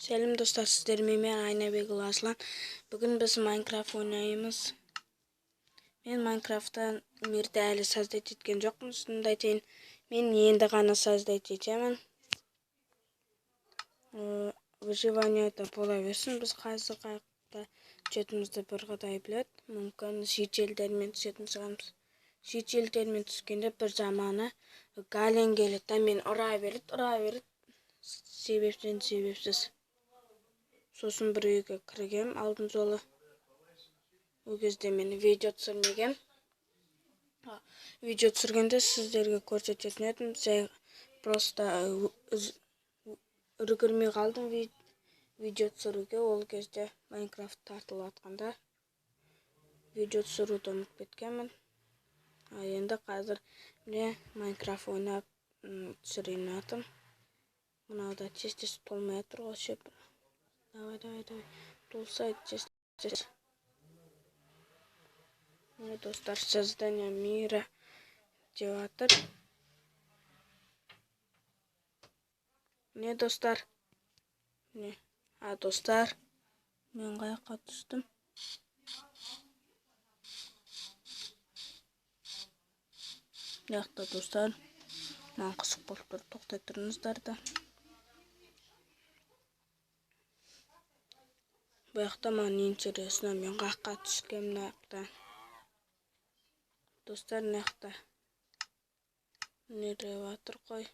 Selam dostlar, sizlerle ben Aynabek Aslan. Bugün biz Minecraft oynayımız. Men Minecraft'tan mirde әлі саздайт еткен жоқпын. Шынымды айтайын, мен енді ғана саздайт етемін. Выживаниеда бола берсін. Біз қазір қайықта жетімізді бір қыдай білет. Мүмкін шетелдермен түсетін шығармыз. Шетелдермен түскенде бір заманы гален келеді. Мен ұра береді. Себепсіз. Сосын бір үйге кіргем алдын жолы. Ол кезде мен видео түсірмегем. Видео түсіргенде сіздерге көрсететін едім. Жай просто үлгермей қалдым видео түсіруге. Ол кезде Майнкрафт тартылып жатқанда видео түсіруді ұмытып кеткенмін. Енді қазір міне Майнкрафт ойнап түсірейін атым. Мынада тез толмай жатыр ғой шеп. Давай. Толсай тез. Достар, создание мира деп жатыр. Не достар? Не? Достар, мен қаяққа түстім. Яқта достар, маған қызық болып тұр, тоқтай тұрыңыздар да. Бұл жақта маған интересно, мен қаяққа түскем мына жақта. Достар, мына жақта не деп жатыр қой.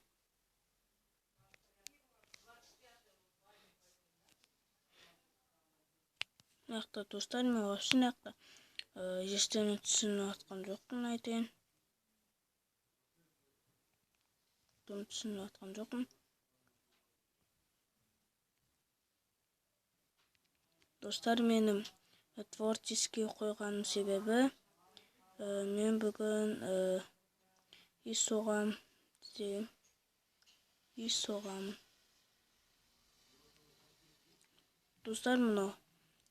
Мына жақта достар, мен вообще мына жақта ештеңе түсініп жатқан жоқпын айтайын. Түсініп жатқан жоқпын. Достар, менің творческий қойғаным себебі мен бүгін үй соғам. Достар, мұны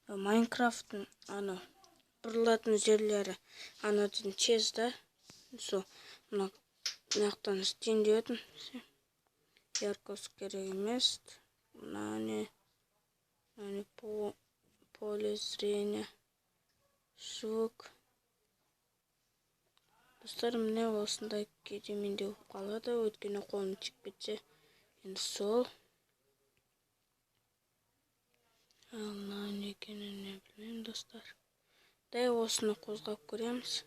Майнкрафттың бұрылатын жерлері анадың чезді. Мұны мынақтан істейін дедім. Яркость керек емес. Поле зрения. Звук. Достар, міне осындай кейде менде болып қалады. Өйткені қолым тиіп кетсе. Енді сол. Не екенін не білмеймін, достар. Дай осыны қозғап көреміз.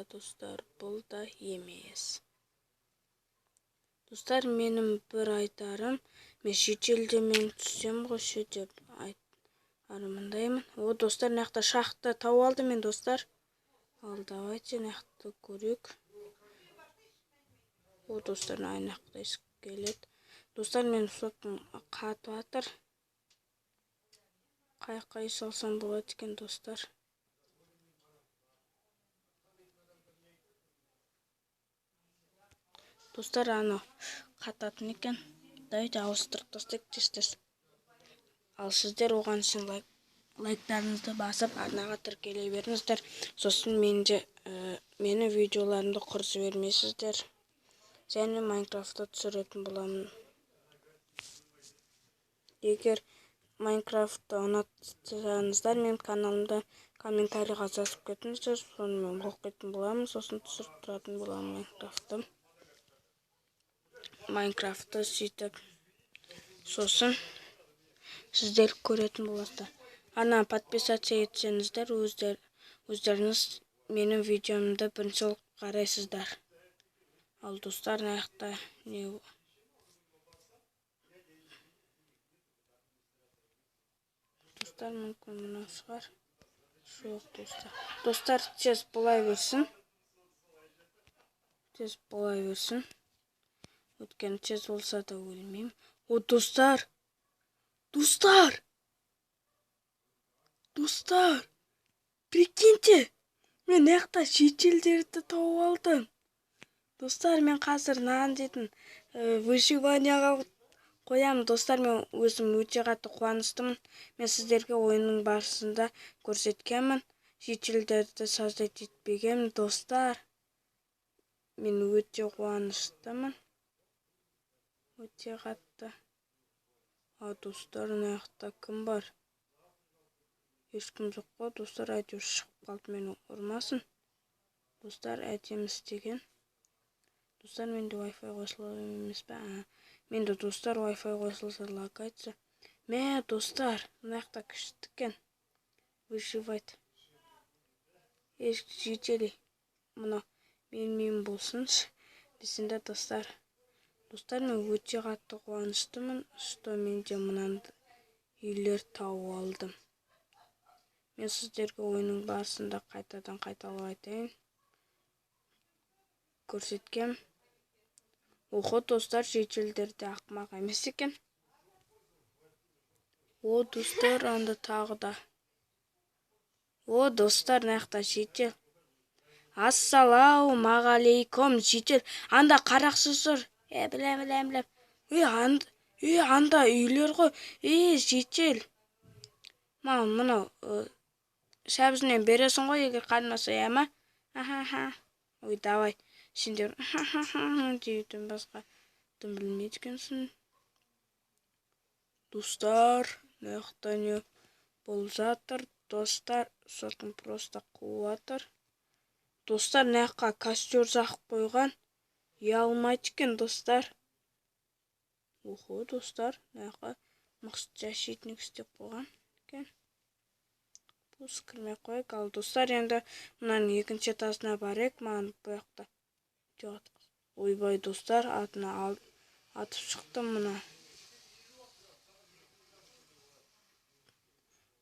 Достар, бұл да емес. Достар, менің бір айтарым, мен шетелде мен түссем ғой деп армандаймын. Достар, мынақта шахта тауып алдым мен, достар. Давайте мынақты көрейік. Достар, айнақта келеді. Достар, мен соттың қатып жатыр. Қайыққа үй салсам болады екен, достар. Достар, қататын екен. Давайте ауыстырып тастайық тез. Ал сіздер оған үшін лайктарыңызды басып, арнаға тіркеле беріңіздер. Сосын мені видеоларымды құр жібермейсіздер. Және Майнкрафтта түсіретін боламын. Егер Майнкрафтты ұнатсаңыздар, мен каналымда комментарийға жазып кетіңіздер. Соны мен оқитын боламын. Сосын түсіріп тұратын боламын Майнкрафтты сөйтіп. Сосын сіздер көретін боласыздар. Подписаться етсеңіздер, өздеріңіз менің видеомды бірінші қарайсыздар. Ал достар, аяқта не? Достар, мүмкін мұны шығар. Жоқ, достар. Достар, тез болай берсін. Өткен тез болса да өлмеймін. Достар, прикиньте, мен аяқта шетелдерді тауып алдым. Достар, мен қазір дейтін выживанияға қоямын. Достар, мен өзім өте қатты қуаныштымын. Мен сіздерге ойынның барысында көрсеткенмін. Шетелдерді создать етпегем. Достар, мен өте қуаныштымын. Өте қатты. Достар, мына жақта кім бар? Ешкім жоқ па? Достар, әйтеуір шығып қалды, мені ұрмасын. Достар, әдемі істеген. Достар, менде Wi-Fi қосылған емес пе? Менде достар Wi-Fi қосылса лаг айтса. Мә, достар, мына жақта кіші екен. Выживать. Жители. Мына мен болсыншы. Бесінде достар. Достар, мен өте қатты қуаныштымын, что менде мынандай үйлер тауып алдым. Мен сіздерге ойынның барысында қайтадан қайталап айтайын. Көрсеткем. Достар, жителдерде ақымақ емес екен. Достар, анда тағы да. Достар, мына жител. Ассалаумағалейкум, жител. Анда қарақшысы. Білем. Анда үйлер ғой. Жител. Мынау шәбізінен бересің ғой, егер қалмаса, ма? Давай. Сендер дейтін басқа білмейді екенсің. Достар, мына не болып жатыр? Достар, сотын просто қуып жатыр. Достар, мына костер жақып қойған. Ұялмайды екен, достар. Достар, мына мықты защитник істеп қойған екен. Бұл кірмей қойық. Ал достар, енді мұнаның екінші этажына барайық. Маған бұл жақта. Ойбай, достар, атына атып шықтым мұна.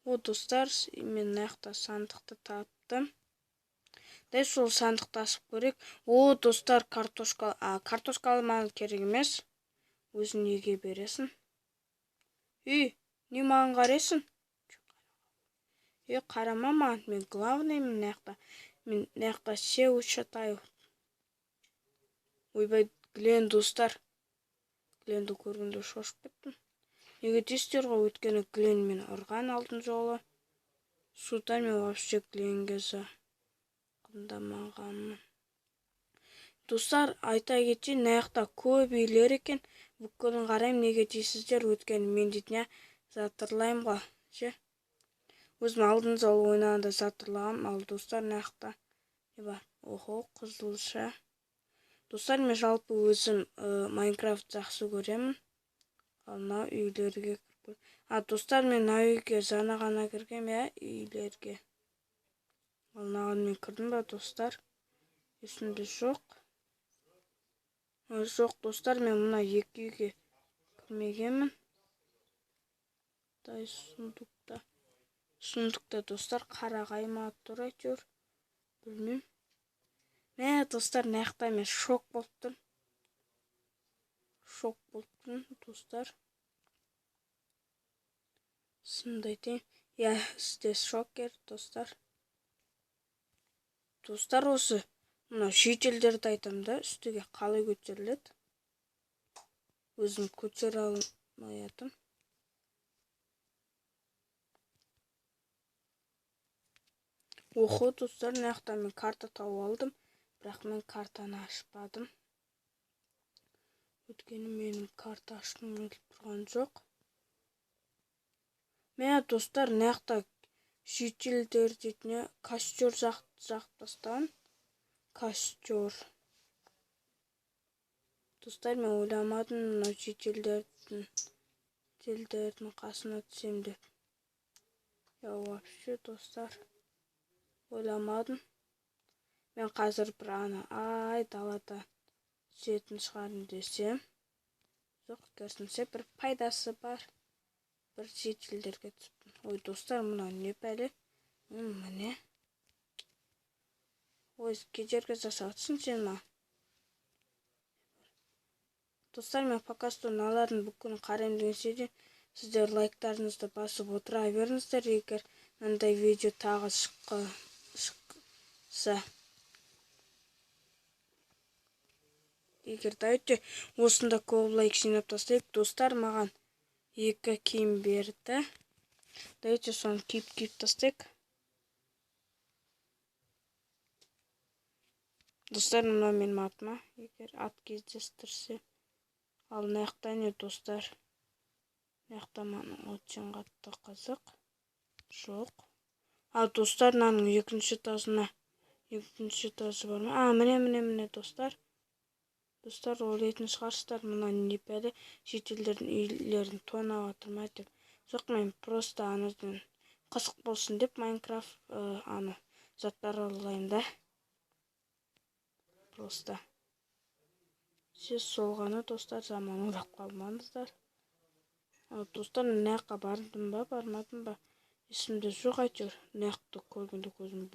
Достар, мен мына сандықты таптым. Дәл сол сандықты ашып көрейік. Достар, картошкалы маған керек емес. Өзін неге бересің? Не маған қарайсың? Қарама маған, мен главныймын мына. Мен мына все учатаю. Ойбай, Глен, достар. Гленді көргенде шошып кеттім. Неге дейсіздер ғой, өйткені Глен мен ұрған алдын жолы. Судан мен вообще Гленге жақындамағанмын. Достар, айта кетейін, мына жақта көп үйлер екен. Бүкілін қараймын, неге дейсіздер, өйткені мен дейтін затырлаймын ғой. Өзім алдын жолы ойнағанда затырлағам, ал достар, мына жақта не бар? Қызылша. Достар, мен жалпы өзім Майнкрафт жақсы көремін. Ал мына үйлерге кіріп. Достар, мен мына үйге жаңа ғана кіргем, үйлерге. Ал мынаған мен кірдім ба, достар? Есімде жоқ. Жоқ, достар, мен мына екі үйге кірмегенмін. Дай сундукта. Сундукта, достар, қарағай ма тұр әйтеуір. Білмеймін. Достар, мына жақта мен шок болыптым. Достар. Сынды айтайын. Сізде шокер, достар. Достар, осы мына жителдерді айтам да, үстіге қалай көтеріледі. Өзім көтере алмайатым. Достар, мына жақта мен карта тауып алдым. Бірақ мен картаны ашпадым. Өткені менің карта ашқым келіп тұрған жоқ. Достар, мына жақта жителдер дейтіне костер жақып тастаған. Костер. Достар, мен ойламадым мына жителдердің қасына түсем деп. Вообще, достар, ойламадым. Мен қазір бір далада түсетін шығарым десем. Жоқ, керісінше бір пайдасы бар. Бір жителдерге түсіппін. Достар, мұна не бәле? Міне. Кедергі жасатсын сен ма? Достар, мен пока что мыналардың бүкілін қарайым деген седен. Сіздер лайктарыңызды басып отыра беріңіздер, егер мынандай видео тағы шықса. Егер дәуітте осында көп лайк жинап тастайық. Достар, маған 2 киім берді. Дәуітте соны киіп тастайық. Достар, мына менің атыма, егер ат кездестірсе. Ал мына жақта не, достар? Мақтаманың өтшен қатты қызық. Жоқ. Достар, мынаның екінші тазы бар ма? Міне достар. Достар, ойлайтын шығарсыздар, мына непәді шетелдердің үйлерін тонап жатыр ма деп. Жоқ, мен просто анадан қызық болсын деп Майнкрафт заттар алайын да. Просто. Сіз сол ғана достар, заман ойлап қалмаңыздар. Достар, мына жаққа бардым ба, бармадым ба? Есімде жоқ әйтеуір. Мына жақты көргенде көзім